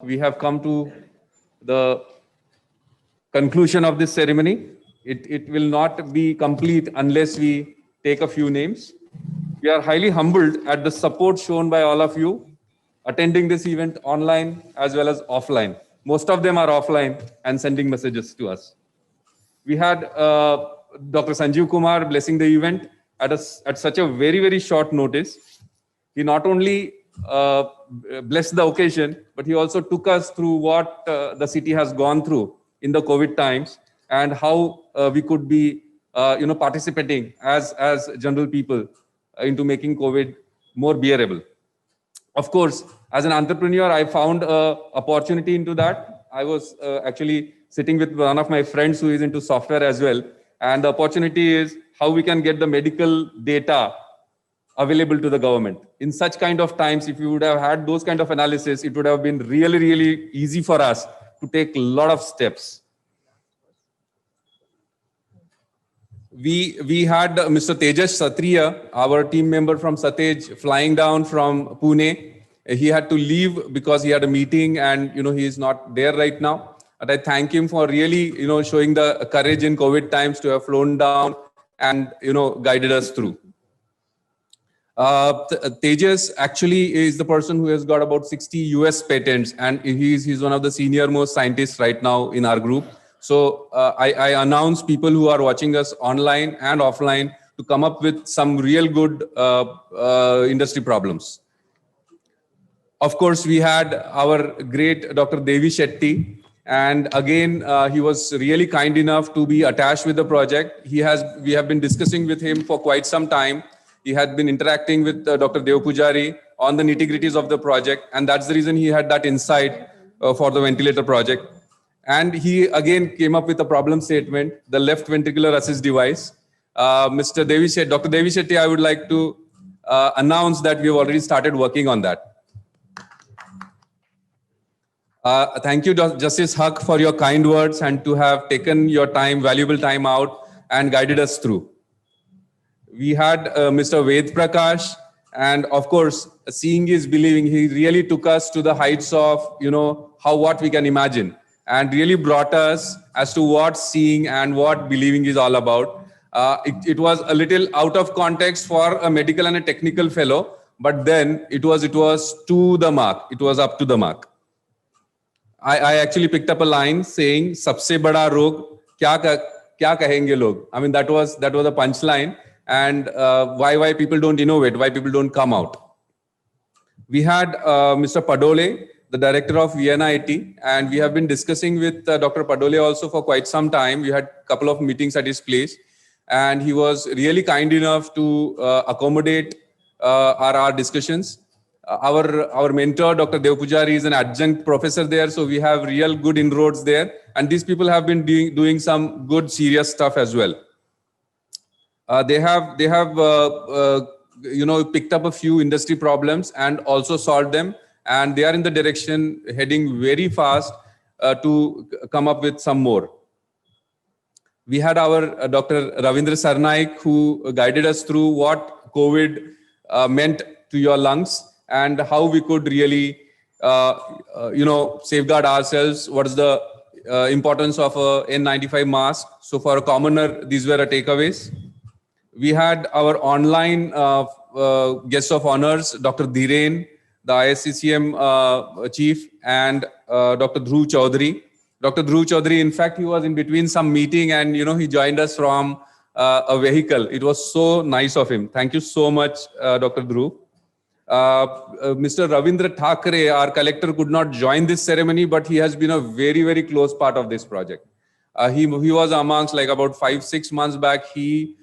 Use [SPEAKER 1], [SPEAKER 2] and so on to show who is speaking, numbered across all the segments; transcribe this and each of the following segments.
[SPEAKER 1] We have come to the conclusion of this ceremony. It will not be complete unless we take a few names. We are highly humbled at the support shown by all of you attending this event online as well as offline. Most of them are offline and sending messages to us. We had Dr. Sanjeev Kumar blessing the event at such a very short notice. He not only blessed the occasion, but he also took us through what the city has gone through in the COVID times and how we could be, participating as general people into making COVID more bearable. Of course, as an entrepreneur, I found an opportunity into that. I was actually sitting with one of my friends who is into software as well. And the opportunity is how we can get the medical data available to the government. In such kind of times, if we would have had those kind of analysis, it would have been really easy for us to take a lot of steps. We had Mr. Tejas Satriya, our team member from Satej, flying down from Pune. He had to leave because he had a meeting and, he is not there right now. But I thank him for really, showing the courage in COVID times to have flown down and, guided us through. Tejas actually is the person who has got about 60 US patents, and he's one of the senior most scientists right now in our group. So I announce people who are watching us online and offline to come up with some real good industry problems. Of course, we had our great Dr. Devi Shetty, and again, he was really kind enough to be attached with the project. We have been discussing with him for quite some time. He had been interacting with Dr. Dev Pujari on the nitty-gritties of the project, and that's the reason he had that insight for the ventilator project. And he again came up with a problem statement, the left ventricular assist device. Dr. Devi Shetty, I would like to announce that we have already started working on that. Thank you, Justice Haq, for your kind words and to have taken your time, valuable time out and guided us through. We had Mr. Ved Prakash, and of course, seeing is believing. He really took us to the heights of, what we can imagine, and really brought us as to what seeing and what believing is all about. It was a little out of context for a medical and a technical fellow, but then it was to the mark. It was up to the mark. I actually picked up a line saying, "Sabse bada rog kya kahenge log." I mean, that was a punchline. And why people don't innovate, why people don't come out. We had Mr. Padole, the director of VNIT, and we have been discussing with Dr. Padole also for quite some time. We had a couple of meetings at his place, and he was really kind enough to accommodate our discussions. Our mentor, Dr. Dev Pujari, is an adjunct professor there, so we have real good inroads there. And these people have been doing some good, serious stuff as well. They have picked up a few industry problems and also solved them, and they are in the direction heading very fast to come up with some more. We had our Dr. Ravindra Sarnaik, who guided us through what COVID meant to your lungs and how we could really safeguard ourselves. What is the importance of a N95 mask? So for a commoner, these were our takeaways. We had our online guest of honors, Dr. Dhiren, the ISCCM chief, and Dr. Dhruv Chaudhary. Dr. Dhruv Chaudhary, in fact, he was in between some meeting and, he joined us from a vehicle. It was so nice of him. Thank you so much, Dr. Dhruv. Mr. Ravindra Thakre, our collector, could not join this ceremony, but he has been a very close part of this project. He was amongst, like, about 5-6 months back, he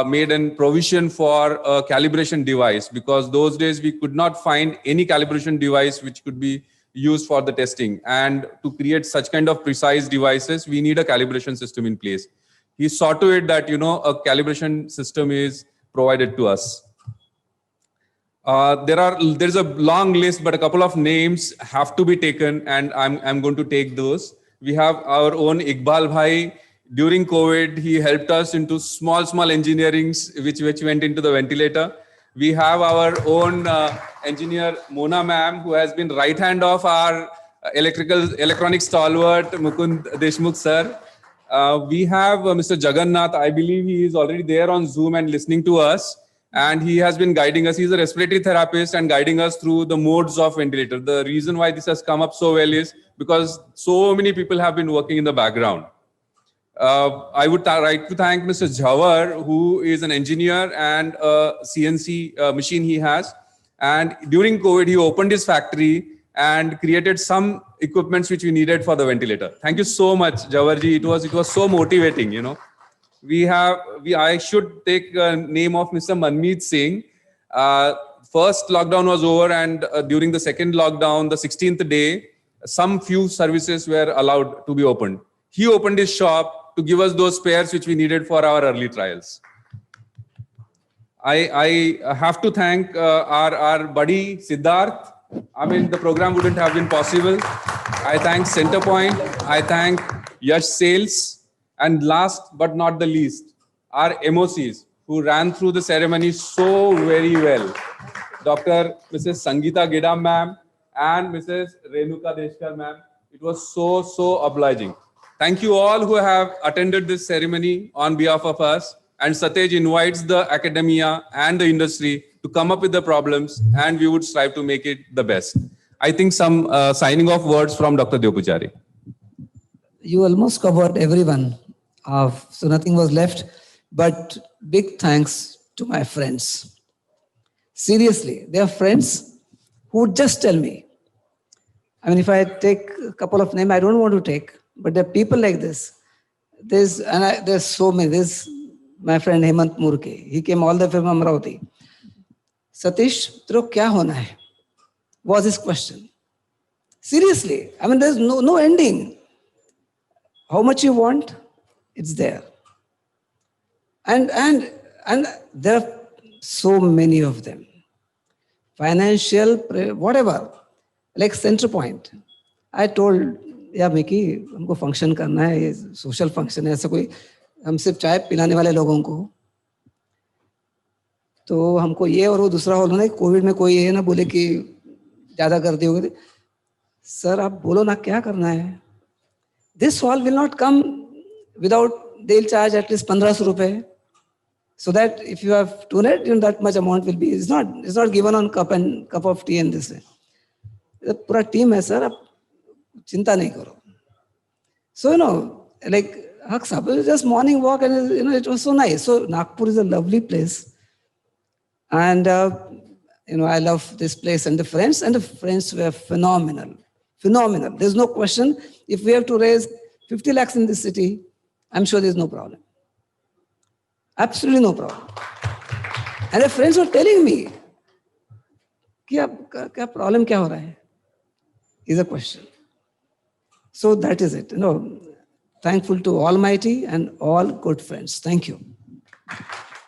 [SPEAKER 1] made a provision for a calibration device, because those days we could not find any calibration device which could be used for the testing. And to create such kind of precise devices, we need a calibration system in place. He saw to it that, a calibration system is provided to us. There's a long list, but a couple of names have to be taken, and I'm going to take those. We have our own Iqbal Bhai. During COVID, he helped us into small engineerings which went into the ventilator. We have our own engineer Mona ma'am, who has been right hand of our electronic stalwart Mukund Deshmukh sir. We have Mr. Jagannath. I believe he is already there on Zoom and listening to us. And he has been guiding us. He's a respiratory therapist and guiding us through the modes of ventilator. The reason why this has come up so well is because so many people have been working in the background. I would like to thank Mr. Jhawar, who is an engineer and a CNC machine he has. And during COVID, he opened his factory and created some equipments which we needed for the ventilator. Thank you so much, Jhawarji. It was so motivating, you know. I should take name of Mr. Manmeet Singh. First lockdown was over, and during the second lockdown, the 16th day, some few services were allowed to be opened. He opened his shop to give us those spares which we needed for our early trials. I have to thank our buddy Siddharth. I mean, the program wouldn't have been possible. I thank Centerpoint. I thank Yash Sales. And last but not the least, our MOCs who ran through the ceremony so very well. Dr. Mrs. Sangeeta Gedam ma'am and Mrs. Renuka Deshkar ma'am. It was so obliging. Thank you all who have attended this ceremony on behalf of us. And Satej invites the academia and the industry to come up with the problems, and we would strive to make it the best. I think some signing off words from Dr. Devpujari.
[SPEAKER 2] You almost covered everyone. So nothing was left, but big thanks to my friends. Seriously, they are friends who would just tell me. I mean, if I take a couple of names, I don't want to take, but there are people like this. There's so many. There's my friend Hemant Murke. He came all the way from Amravati. Satish, tero kya hona hai? Was his question. Seriously, I mean, there's no ending. How much you want? It's there. And there are so many of them. Financial, whatever, like Centerpoint. I told, yeah, Mickey, हमको function करना है, social function है, ऐसा कोई हम सिर्फ चाय पिलाने वाले लोगों को तो हमको ये और वो दूसरा हॉल होना है. कोविड में कोई ये ना बोले कि ज़्यादा कर दियोगे. सर आप बोलो ना क्या करना है. This hall will not come without they'll charge at least 1500 rupees. So that if you have donate, that much amount will be. It's not given on cup of tea and this. पूरा team है sir. आप चिंता नहीं करो. So like Haq Sahab, just morning walk and it was so nice. So Nagpur is a lovely place, and I love this place and the friends were phenomenal. There's no question. If we have to raise 50 lakhs in this city, I'm sure there's no problem. Absolutely no problem. And the friends were telling me, क्या problem क्या हो रहा है? Is a question. So that is it. Thankful to Almighty and all good friends. Thank you.